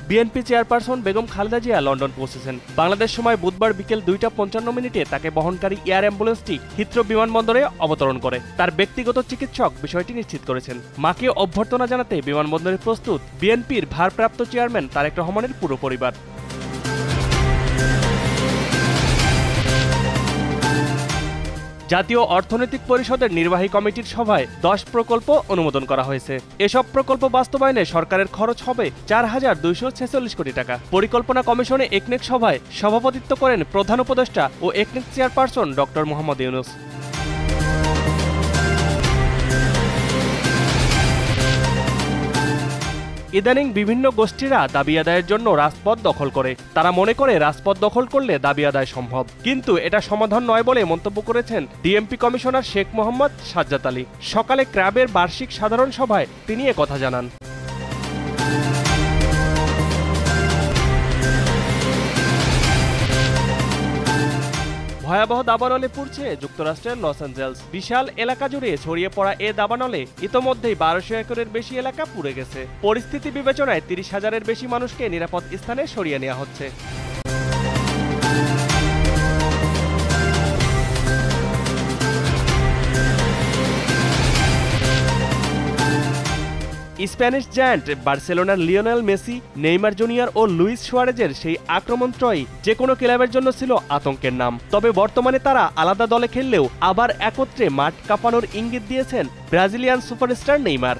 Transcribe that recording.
BNP chairperson Begum Khaleda Zia London পৌঁছেছেন। বাংলাদেশ সময় বুধবার বিকেল 2:55 তাকে বহনকারী এয়ার অ্যাম্বুলেন্সটি হিথ্রো বিমানবন্দরে অবতরণ করে। তার ব্যক্তিগত চিকিৎসক বিষয়টি নিশ্চিত করেছেন। মাকে অভ্যর্থনা জানাতে বিমানবন্দরে প্রস্তুত বিএনপির ভারপ্রাপ্ত চেয়ারম্যান তারেক রহমানের পুরো পরিবার। জাতীয় অর্থনৈতিক পরিষদের নির্বাহী কমিটির সভায় 10 প্রকল্প অনুমোদন করা হয়েছে। এসব প্রকল্প বাস্তবায়নে সরকারের খরচ হবে 4,246 কোটি টাকা। পরিকল্পনা কমিশনে একনেক সভায় সভাপতিত্ব করেন প্রধান উপদেষ্টা ও একনেক চেয়ারপারসন ডক্টর মোহাম্মদ ইউনূস। ইদানিং বিভিন্ন গোষ্ঠীরা দাবি আদায়ের জন্য রাজপথ দখল করে। তারা মনে করে রাজপথ দখল করলে দাবি আদায় সম্ভব, কিন্তু এটা সমাধান নয় বলে মন্তব্য করেছেন ডিএমপি কমিশনার শেখ মোহাম্মদ সাজ্জাদ আলী। সকালে ক্র্যাবের বার্ষিক সাধারণ সভায় তিনি একথা জানান। ভয়াবহ দাবানলে পুড়ছে যুক্তরাষ্ট্রের লস অ্যাঞ্জেলস। বিশাল এলাকা জুড়ে ছড়িয়ে পড়া এ দাবানলে ইতোমধ্যেই 1200 একরের বেশি এলাকা পুড়ে গেছে। পরিস্থিতি বিবেচনায় 30,000-এর বেশি মানুষকে নিরাপদ স্থানে সরিয়ে নেওয়া হচ্ছে। স্প্যানিশ জায়ান্ট বার্সেলোনার লিওনেল মেসি, নেইমার জুনিয়র ও লুইস সুয়ারেজের সেই আক্রমণত্রয়ী যে কোনো ক্লাবের জন্য ছিল আতঙ্কের নাম। তবে বর্তমানে তারা আলাদা দলে খেললেও আবার একত্রে মাঠ কাঁপানোর ইঙ্গিত দিয়েছেন ব্রাজিলিয়ান সুপারস্টার নেইমার।